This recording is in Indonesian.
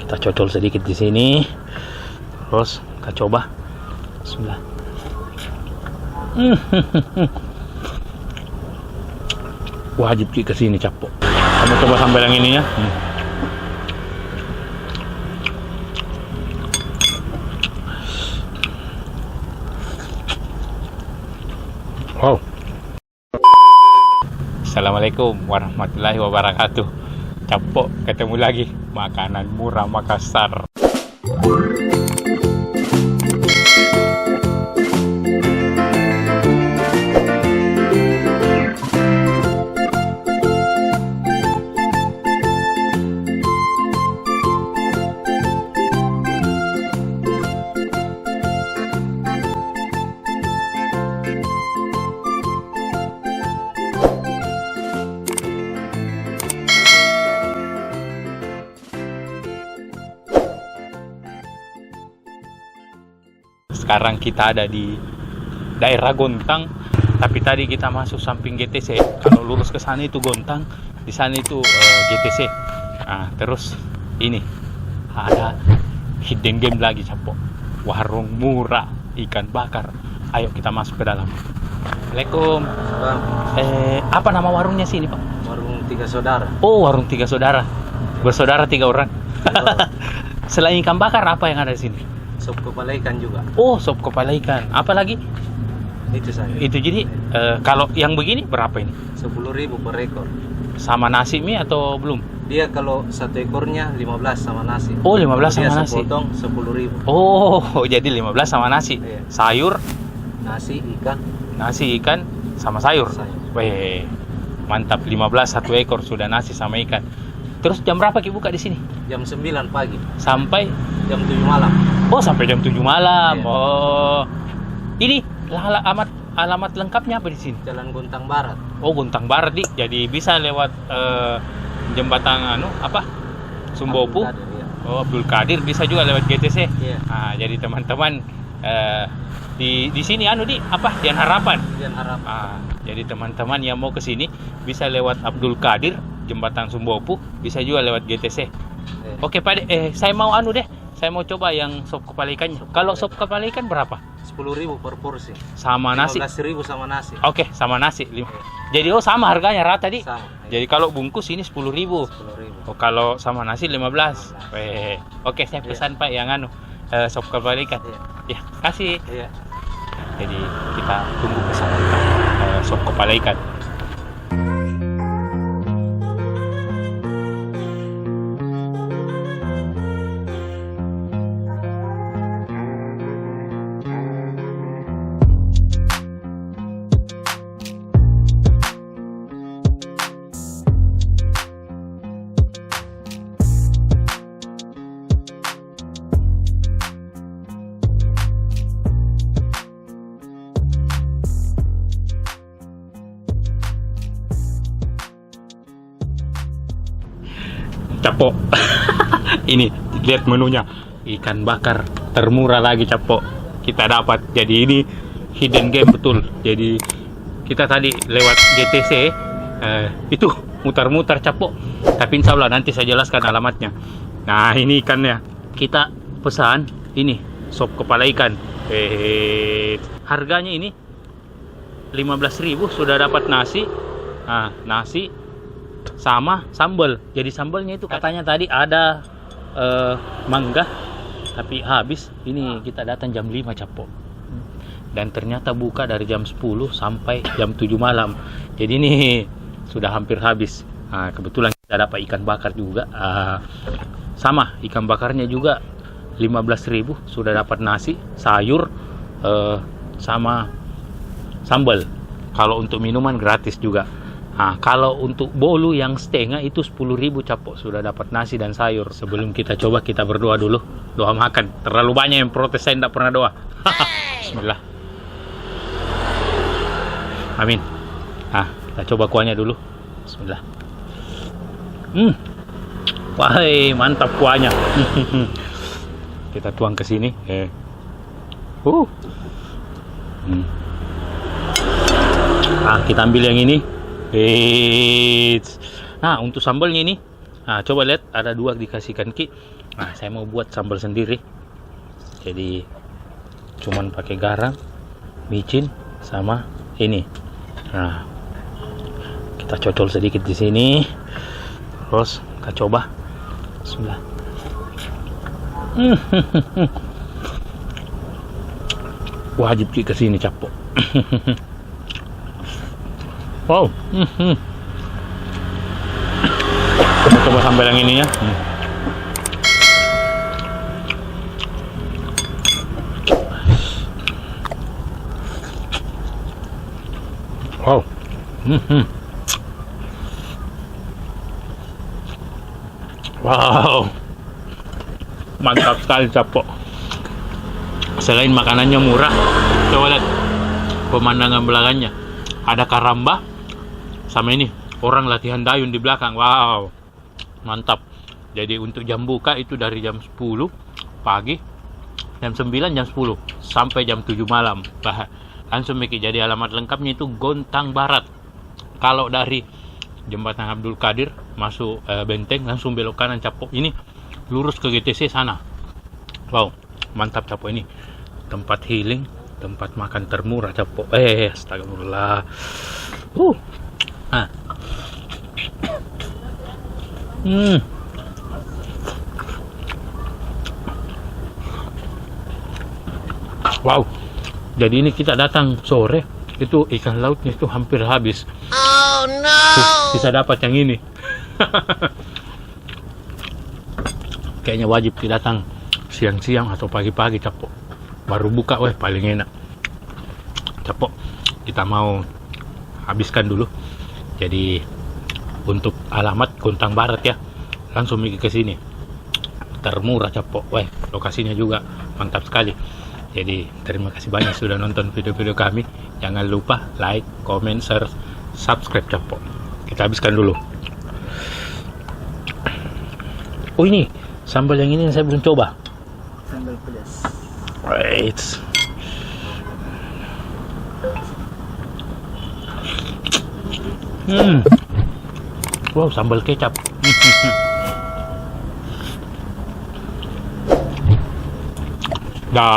kita cocol sedikit di sini. Terus kita coba. Bismillah. Wajib ke sini Capo. Kamu coba sambal yang ini ya. Wow. Assalamualaikum warahmatullahi wabarakatuh. Capo, ketemu lagi makanan murah Makassar. Sekarang kita ada di daerah Gontang, tapi tadi kita masuk samping GTC. Kalau lurus ke sana itu Gontang, di sana itu GTC. Nah, terus ini ada hidden game lagi Capo. Warung murah ikan bakar. Ayo kita masuk ke dalam. Assalamualaikum. Bang, Apa nama warungnya sini Pak? warung Tiga Saudara. Oh, warung Tiga Saudara. Bersaudara 3 orang. Selain ikan bakar apa yang ada di sini? Sop kepala ikan juga. Oh, sop kepala ikan. Apa lagi? Itu saja. Itu jadi kalau yang begini berapa ini? 10.000 per ekor. Sama nasi mie atau belum? Dia kalau satu ekornya 15 sama nasi. Oh, 15 Kalau sama dia nasi. sepotong 10.000. Oh, jadi 15 sama nasi. Iya. Sayur, Nasi, ikan, sama sayur. sayur. Weh, mantap. 15 satu ekor sudah nasi sama ikan. Terus jam berapa Ki buka di sini? Jam 9 pagi, Sampai jam 7 malam. oh, sampai jam 7 malam. Iya. Oh. Ini alamat lengkapnya apa di sini? Jalan Gontang Barat. Oh, Gontang Barat, Di. Jadi bisa lewat jembatan Sumbopu. Abdul Qadir, ya. Oh, Abdul Qadir, bisa juga lewat GTC. Iya. Nah, jadi teman-teman di sini Di Dian Harapan. Dian Harap. Jadi teman-teman yang mau ke sini bisa lewat Abdul Qadir, jembatan Sumbopu, bisa juga lewat GTC. Oke, Pak, saya mau deh. Saya mau coba yang sop kepala ikannya. Kalau sop kepala ikan berapa? 10.000 per porsi. Sama nasi. 15.000 sama nasi. Oke, sama nasi. Jadi sama harganya rata, Di. Sama. Jadi kalau bungkus ini 10.000. 10.000. Oh, kalau sama nasi 15. Oke, saya pesan Pak yang sop kepala ikan. Iya. Ya, kasih. Iya. Jadi kita tunggu pesanan sop kepala ikan. Capo. Ini lihat menunya, ikan bakar termurah lagi Capo kita dapat. Jadi ini hidden game betul. Jadi kita tadi lewat GTC itu mutar-mutar Capo, tapi insya Allah nanti saya jelaskan alamatnya. Nah, ini ikannya kita pesan ini sop kepala ikan. Harganya ini 15.000 sudah dapat nasi. Nasi sama sambal. Jadi sambalnya itu katanya tadi ada mangga, tapi habis. Ini kita datang jam 5 Capo, dan ternyata buka dari jam 10 sampai jam 7 malam. Jadi ini sudah hampir habis. Kebetulan kita dapat ikan bakar juga. Sama ikan bakarnya juga 15.000 sudah dapat nasi, sayur, sama sambal. Kalau untuk minuman gratis juga. Kalau untuk bolu yang setengah itu 10.000 Capo, sudah dapat nasi dan sayur. Sebelum kita coba, kita berdoa dulu. Doa makan. Terlalu banyak yang protes, saya tidak pernah doa. Bismillah. Amin. Kita coba kuahnya dulu. Bismillah. Wah, mantap kuahnya. Kita tuang ke sini. Kita ambil yang ini. Nah, untuk sambalnya ini Nah, coba lihat ada 2 dikasihkan Ki. Nah, saya mau buat sambal sendiri. Jadi cuman pakai garam, micin sama ini. Nah, kita cocol sedikit di sini. Terus kita coba. Bismillah. Wajib Ki kesini Capo. Wow. Kita coba sambal yang ini ya. Wow. Wow. Mantap sekali Capo. Selain makanannya murah, coba lihat pemandangan belakangnya. Ada karamba sama ini orang latihan dayung di belakang. Wow, mantap. Jadi untuk jam buka itu dari jam 10 pagi, jam 9, jam 10 sampai jam 7 malam. Langsung Miki. Jadi alamat lengkapnya itu Gontang Barat. Kalau dari Jembatan Abdul Qadir masuk Benteng, langsung belok kanan Capo. Ini lurus ke GTC sana. Wow, mantap Capo ini. Tempat healing, tempat makan termurah Capo. Astagfirullah. Wow. Jadi ini kita datang sore, itu ikan lautnya itu hampir habis. Oh no. Bisa dapat yang ini. Kayaknya wajib kita datang siang-siang atau pagi-pagi Capo. Baru buka paling enak. Capo, kita mau habiskan dulu. Jadi untuk alamat Gontang Barat ya, langsung pergi ke sini. Termurah Capo. Lokasinya juga mantap sekali. Jadi terima kasih banyak sudah nonton video-video kami. Jangan lupa like, comment, share, subscribe Capo. Kita habiskan dulu. Oh ini sambal yang ini saya belum coba. Sambal pedas. Right. Wow, sambal kecap. Dah.